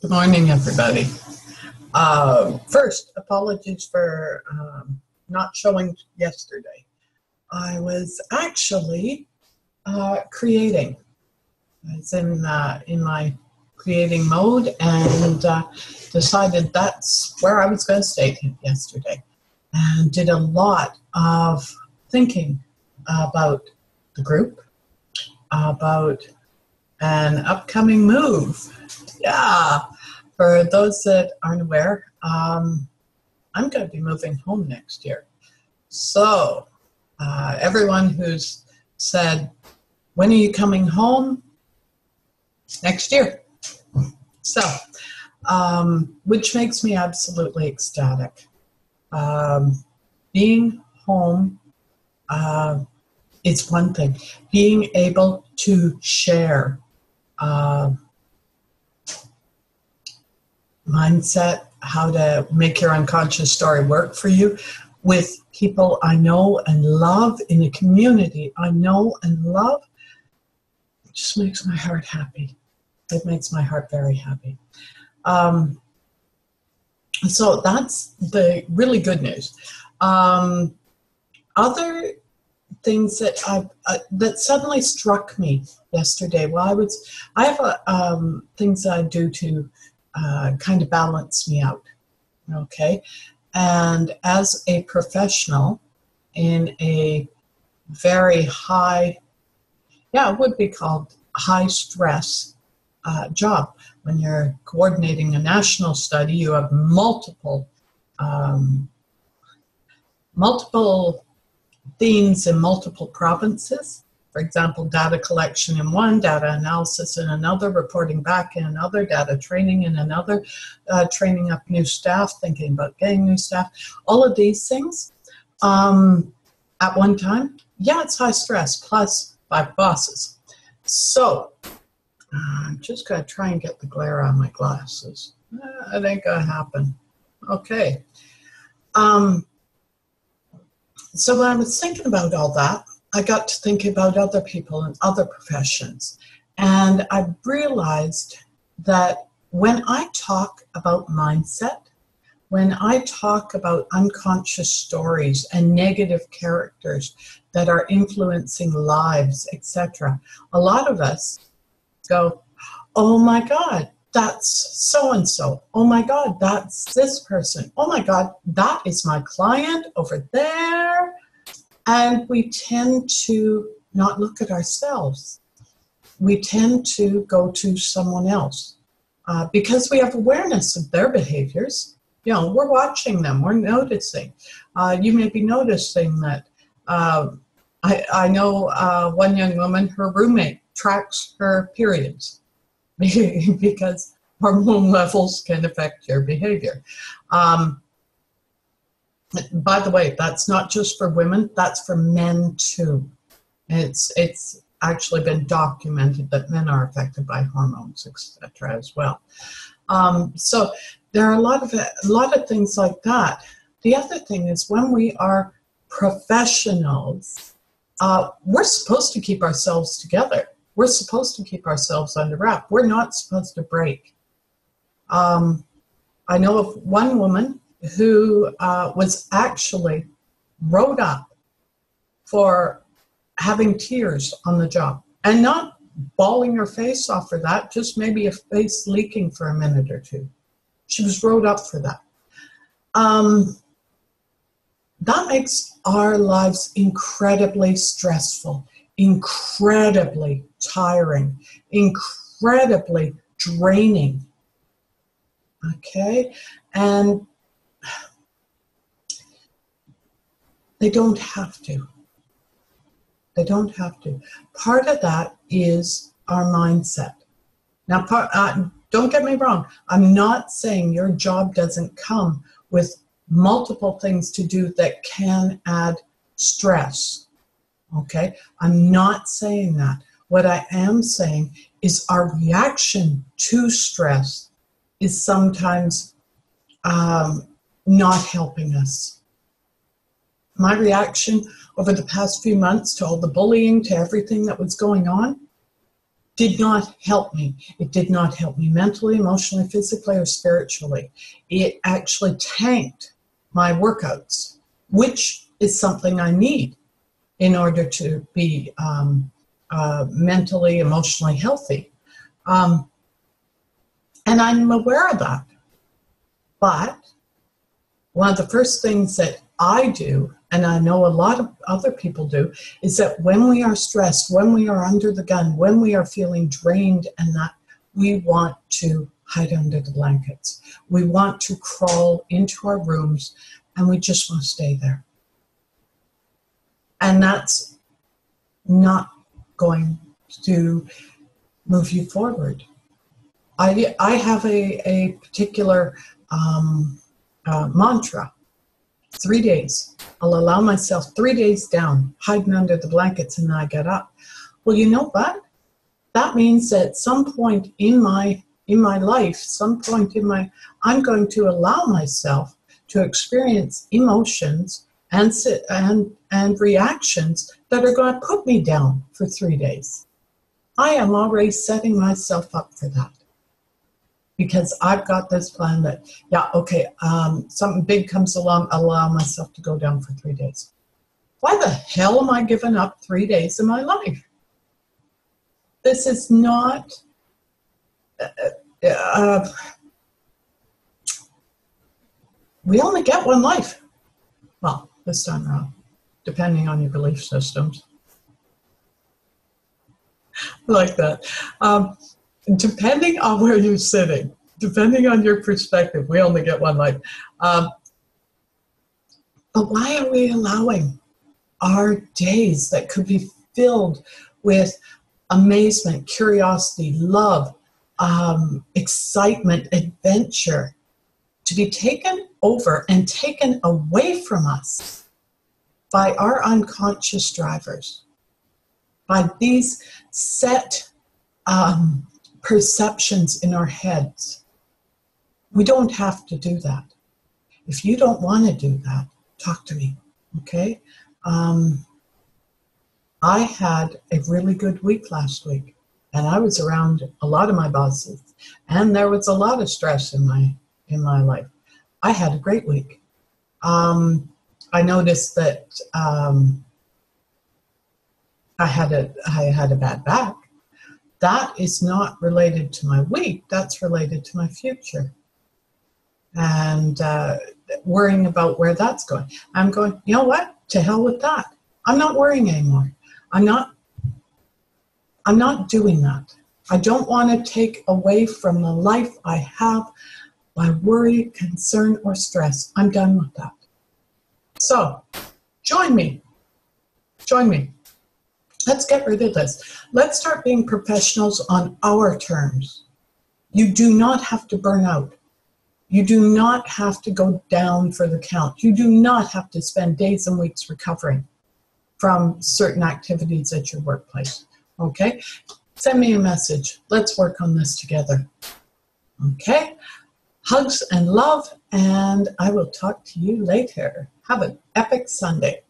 Good morning, everybody. First, apologies for not showing yesterday. I was actually creating. I was in my creating mode and decided that's where I was going to stay yesterday, and did a lot of thinking about the group, about an upcoming move. Yeah, for those that aren't aware, I'm going to be moving home next year. So everyone who's said, when are you coming home? Next year. So, which makes me absolutely ecstatic. Being home is one thing. Being able to share mindset, how to make your unconscious story work for you with people I know and love in a community I know and love, it just makes my heart happy. It makes my heart very happy. So that's the really good news. Other things that that suddenly struck me yesterday. Well, I have things that I do to kind of balance me out, okay? And as a professional in a very high, it would be called high stress job. When you're coordinating a national study, you have multiple themes in multiple provinces. For example, data collection in one, data analysis in another, reporting back in another, data training in another, training up new staff, thinking about getting new staff. All of these things at one time, it's high stress, plus 5 bosses. So I'm just going to try and get the glare on my glasses. It ain't going to happen. Okay. So when I was thinking about all that, I got to thinking about other people and other professions. And I realized that when I talk about mindset, when I talk about unconscious stories and negative characters that are influencing lives, etc., a lot of us go, oh my God, that's so-and-so. Oh my God, that's this person. Oh my God, that is my client over there. And we tend to not look at ourselves. We tend to go to someone else because we have awareness of their behaviors. We're watching them. We're noticing. You may be noticing that I know one young woman, her roommate tracks her periods because hormone levels can affect your behavior. By the way, that's not just for women, that's for men too. It's actually been documented that men are affected by hormones, etc. as well. So there are a lot of things like that. The other thing is when we are professionals, we're supposed to keep ourselves together. We're supposed to keep ourselves under wrap. We're not supposed to break. I know of one woman who was actually wrote up for having tears on the job, and not bawling her face off for that, just maybe a face leaking for a minute or two. She was wrote up for that. That makes our lives incredibly stressful, incredibly tiring, incredibly draining. Okay? And they don't have to. They don't have to. Part of that is our mindset. Now, don't get me wrong. I'm not saying your job doesn't come with multiple things to do that can add stress. Okay? I'm not saying that. What I am saying is our reaction to stress is sometimes not helping us. My reaction over the past few months to all the bullying, to everything that was going on, did not help me. It did not help me mentally, emotionally, physically, or spiritually. It actually tanked my workouts, which is something I need in order to be mentally, emotionally healthy. And I'm aware of that. But one of the first things that I do, and I know a lot of other people do, is that when we are stressed, when we are under the gun, when we are feeling drained and that, we want to hide under the blankets. We want to crawl into our rooms and we just want to stay there. And that's not going to move you forward. I have a particular mantra. 3 days. I'll allow myself 3 days down, hiding under the blankets, and then I get up. Well, you know what? That means that at some point in my life, I'm going to allow myself to experience emotions and reactions that are going to put me down for 3 days. I am already setting myself up for that. Because I've got this plan that, something big comes along, I'll allow myself to go down for 3 days. Why the hell am I giving up 3 days of my life? This is not, we only get one life. Well, this time around, depending on your belief systems. Like that. Depending on where you're sitting, depending on your perspective, we only get one life. But why are we allowing our days that could be filled with amazement, curiosity, love, excitement, adventure, to be taken over and taken away from us by our unconscious drivers, by these set perceptions in our heads? We don't have to do that. If you don't want to do that, talk to me, okay? I had a really good week last week, and I was around a lot of my bosses, and there was a lot of stress in my life. I had a great week. I noticed that I had a bad back. That is not related to my week. That's related to my future. And worrying about where that's going. I'm going, you know what? To hell with that. I'm not worrying anymore. I'm not doing that. I don't want to take away from the life I have by worry, concern, or stress. I'm done with that. So, join me. Join me. Let's get rid of this. Let's start being professionals on our terms. You do not have to burn out. You do not have to go down for the count. You do not have to spend days and weeks recovering from certain activities at your workplace. Okay? Send me a message. Let's work on this together. Okay? Hugs and love, and I will talk to you later. Have an epic Sunday.